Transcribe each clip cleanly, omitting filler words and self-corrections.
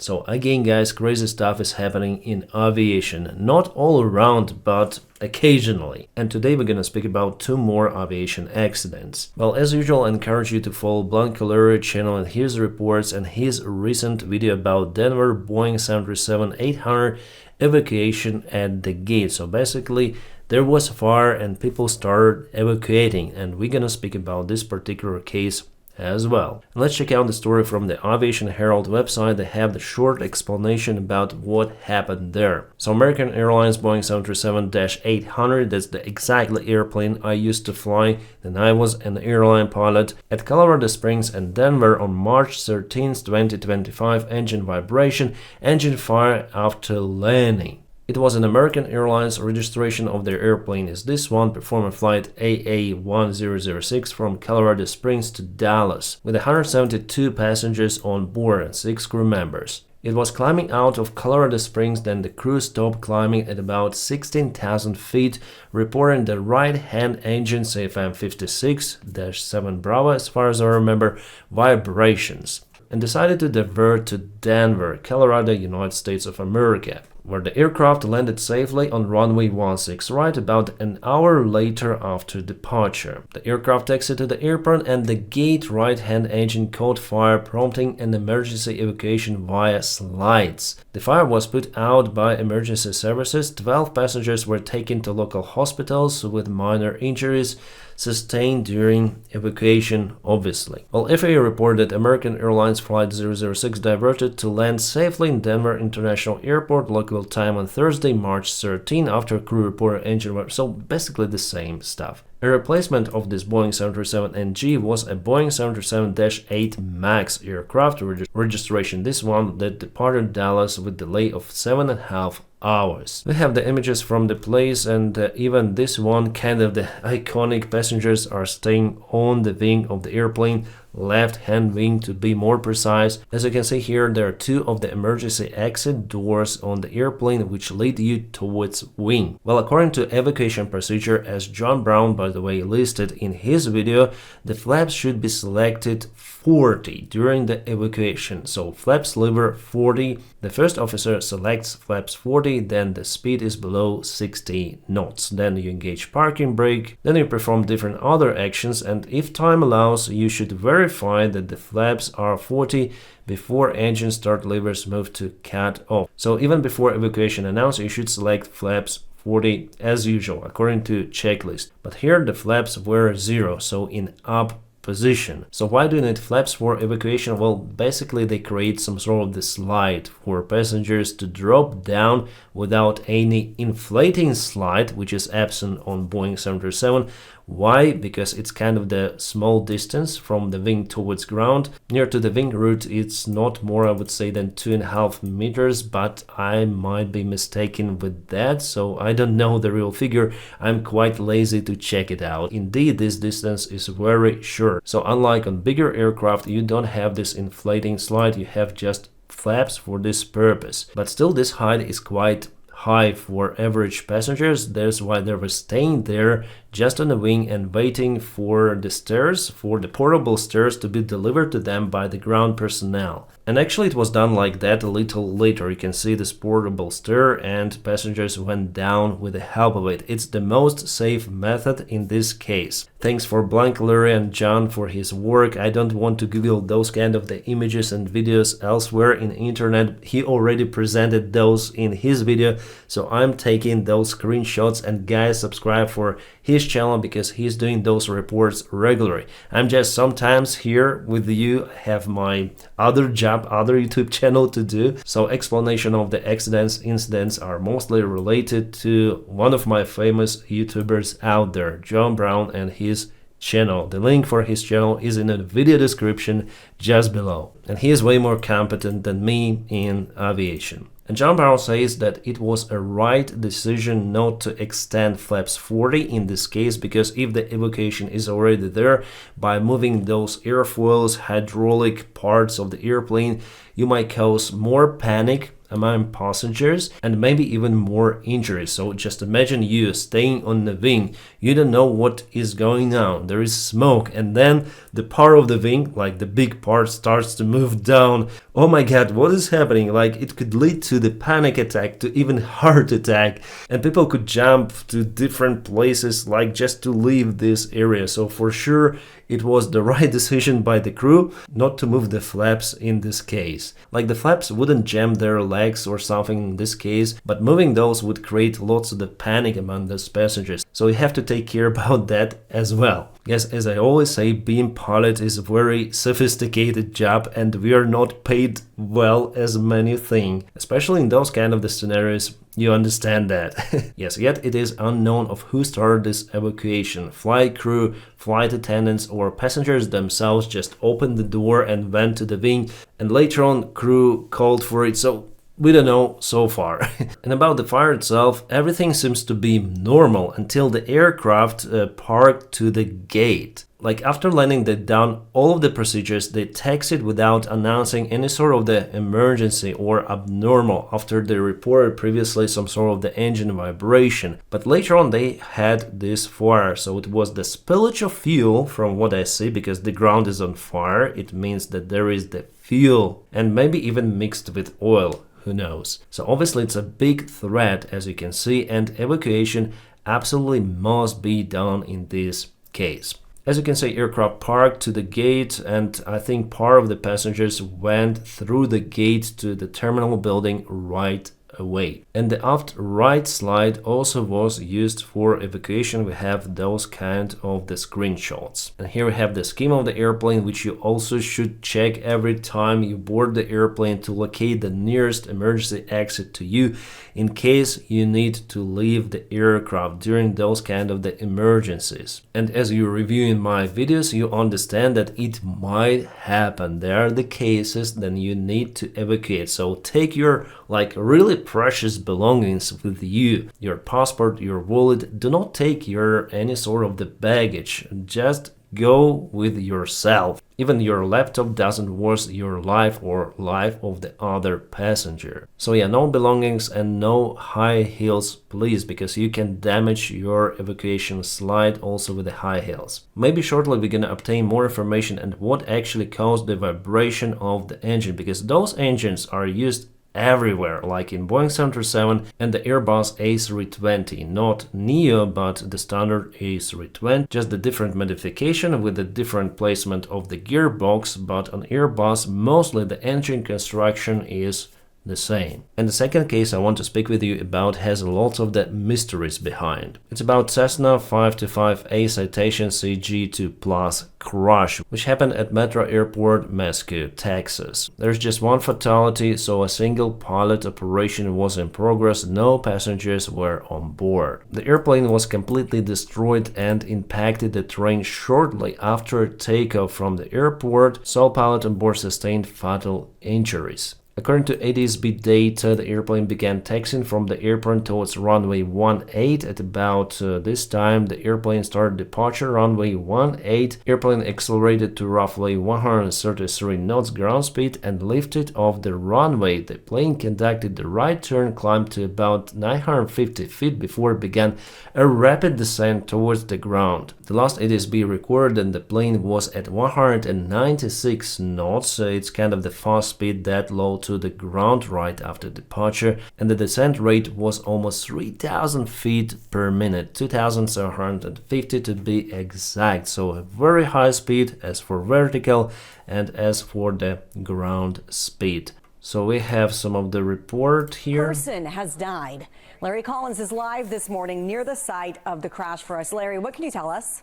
So again guys, crazy stuff is happening in aviation, not all around but occasionally. And today we're gonna speak about 2 more aviation accidents. Well, as usual, I encourage you to follow Blancolero channel and his reports and his recent video about Denver Boeing 737-800 evacuation at the gate. So basically there was fire and people started evacuating, and we're gonna speak about this particular case as well. Let's check out the story from the Aviation Herald website. They have the short explanation about what happened there. So American Airlines Boeing 737-800, that's the exactly airplane I used to fly when I was an airline pilot, at Colorado Springs and Denver on March 13, 2025, engine vibration, engine fire after landing. It was an American Airlines registration of their airplane is this one, performing flight AA1006 from Colorado Springs to Dallas, with 172 passengers on board and 6 crew members. It was climbing out of Colorado Springs, then the crew stopped climbing at about 16,000 feet, reporting the right-hand engine CFM 56-7 Bravo, as far as I remember, vibrations, and decided to divert to Denver, Colorado, United States of America, where the aircraft landed safely on runway 16 right about an hour later after departure. The aircraft exited the apron and the gate right-hand engine caught fire, prompting an emergency evacuation via slides. The fire was put out by emergency services. 12 passengers were taken to local hospitals with minor injuries sustained during evacuation, obviously. Well, FAA reported American Airlines Flight 006 diverted to land safely in Denver International Airport local time on Thursday, March 13, after crew reported engine fire. So basically the same stuff. A replacement of this Boeing 737NG was a Boeing 737-8 MAX aircraft registration. This one that departed Dallas with delay of 7.5 hours. We have the images from the place, and even this one, kind of the iconic passengers are staying on the wing of the airplane, left-hand wing to be more precise. As you can see here, there are 2 of the emergency exit doors on the airplane which lead you towards wing. Well, according to evacuation procedure, as John Brown, by the way, listed in his video, the flaps should be selected 40 during the evacuation. So flaps lever 40, the first officer selects flaps 40, then the speed is below 60 knots. Then you engage parking brake, then you perform different other actions, and if time allows, you should verify that the flaps are 40 before engine start levers move to cut off. So even before evacuation announced, you should select flaps 40 as usual according to checklist. But here the flaps were 0, so in up position. So why do you need flaps for evacuation? Well, basically they create some sort of the slide for passengers to drop down without any inflating slide, which is absent on Boeing 737. Why? Because it's kind of the small distance from the wing towards ground. Near to the wing root, it's not more, I would say, than 2.5 meters, but I might be mistaken with that, so I don't know the real figure. I'm quite lazy to check it out. Indeed, this distance is very short. So unlike on bigger aircraft, you don't have this inflating slide, you have just flaps for this purpose. But still, this height is quite high for average passengers. That's why they were staying there just on the wing and waiting for the stairs, for the portable stairs to be delivered to them by the ground personnel. And actually it was done like that a little later. You can see this portable stair and passengers went down with the help of it. It's the most safe method in this case. Thanks for Blancolero and John for his work. I don't want to Google those kind of the images and videos elsewhere in the internet. He already presented those in his video, so I'm taking those screenshots. And guys, subscribe for his channel because he's doing those reports regularly. I'm just sometimes here with you, have my other job, other YouTube channel to do. So explanation of the accidents, incidents are mostly related to one of my famous YouTubers out there, John Brown, and his channel. The link for his channel is in the video description just below. And he is way more competent than me in aviation. And John Brown says that it was a right decision not to extend flaps 40 in this case, because if the evacuation is already there, by moving those airfoils, hydraulic parts of the airplane, you might cause more panic among passengers and maybe even more injuries. So just imagine you staying on the wing, you don't know what is going on, there is smoke, and then the part of the wing, like the big part, starts to move down. Oh my god, what is happening? Like it could lead to the panic attack, to even heart attack, and people could jump to different places like just to leave this area. So for sure it was the right decision by the crew not to move the flaps in this case. Like the flaps wouldn't jam their legs or something in this case, but moving those would create lots of the panic among those passengers. So you have to take care about that as well. Yes, as I always say, being pilot is a very sophisticated job and we are not paid well as many think. Especially in those kind of the scenarios, you understand that. Yes, yet it is unknown of who started this evacuation. Flight crew, flight attendants or passengers themselves just opened the door and went to the wing, and later on crew called for it, so we don't know so far. And about the fire itself, everything seems to be normal until the aircraft parked to the gate. Like after landing, they done all of the procedures, they taxied without announcing any sort of the emergency or abnormal after they reported previously some sort of the engine vibration. But later on they had this fire, so it was the spillage of fuel from what I see, because the ground is on fire. It means that there is the fuel and maybe even mixed with oil. Who knows? So obviously it's a big threat, as you can see, and evacuation absolutely must be done in this case. As you can see, aircraft parked to the gate, and I think part of the passengers went through the gate to the terminal building right away. And the aft right slide also was used for evacuation. We have those kind of the screenshots. And here we have the scheme of the airplane, which you also should check every time you board the airplane to locate the nearest emergency exit to you in case you need to leave the aircraft during those kind of the emergencies. And as you review in my videos, you understand that it might happen. There are the cases then you need to evacuate. So take your like really precious belongings with you, your passport, your wallet. Do not take your any sort of the baggage, just go with yourself. Even your laptop doesn't worth your life or life of the other passenger. So yeah, no belongings and no high heels please, because you can damage your evacuation slide also with the high heels. Maybe shortly we're gonna obtain more information and what actually caused the vibration of the engine, because those engines are used everywhere, like in Boeing 737 and the Airbus A320, not Neo but the standard A320, just the different modification with the different placement of the gearbox, but on Airbus mostly the engine construction is the same. And the second case I want to speak with you about has lots of the mysteries behind. It's about Cessna 525A Citation CJ2 Plus crash, which happened at Metro Airport, Mesquite, Texas. There's just one fatality, so a single pilot operation was in progress, no passengers were on board. The airplane was completely destroyed and impacted the terrain shortly after takeoff from the airport, so pilot on board sustained fatal injuries. According to ADS-B data, the airplane began taxiing from the apron towards runway 18. At about this time, the airplane started departure runway 18. Airplane accelerated to roughly 133 knots ground speed and lifted off the runway. The plane conducted the right turn, climbed to about 950 feet before it began a rapid descent towards the ground. The last ADS-B recorded and the plane was at 196 knots. It's kind of the fast speed that low to the ground right after departure, and the descent rate was almost 3,000 feet per minute, 2,750 to be exact. So a very high speed as for vertical and as for the ground speed. So we have some of the report here. Person has died. Larry Collins is live this morning near the site of the crash for us. Larry, what can you tell us?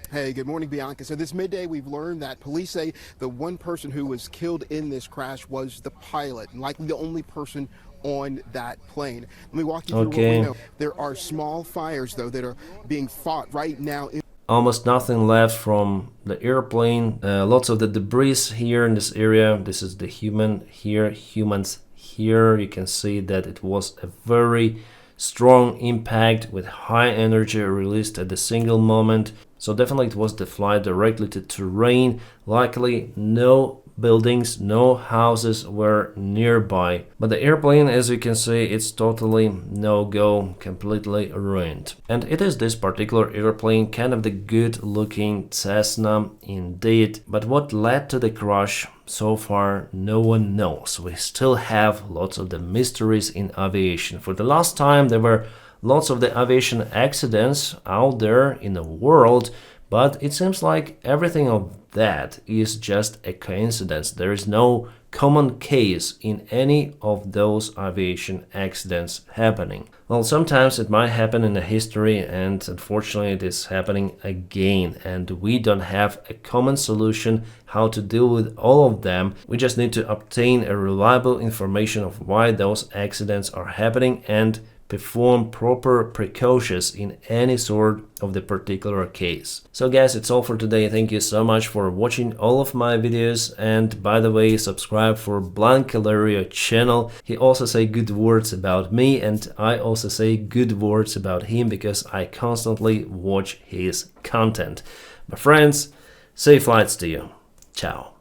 Hey, good morning, Bianca. So this midday, we've learned that police say the one person who was killed in this crash was the pilot, and likely the only person on that plane. Let me walk you through what we know. There are small fires, though, that are being fought right now. Almost nothing left from the airplane. Lots of the debris here in this area. This is the human here, humans here. You can see that it was a very strong impact with high energy released at the single moment. So definitely it was the flight directly to terrain. Luckily no buildings, no houses were nearby. But the airplane, as you can see, it's totally no-go, completely ruined. And it is this particular airplane, kind of the good-looking Cessna indeed. But what led to the crash? So far, no one knows. We still have lots of the mysteries in aviation. For the last time, there were lots of the aviation accidents out there in the world, but it seems like everything of that is just a coincidence. There is no common case in any of those aviation accidents happening. Well, sometimes it might happen in the history, and unfortunately it is happening again, and we don't have a common solution how to deal with all of them. We just need to obtain a reliable information of why those accidents are happening and perform proper precautions in any sort of the particular case. So guys, it's all for today. Thank you so much for watching all of my videos, and by the way, subscribe for Blancalerio channel. He also say good words about me, and I also say good words about him because I constantly watch his content. My friends, safe flights to you. Ciao.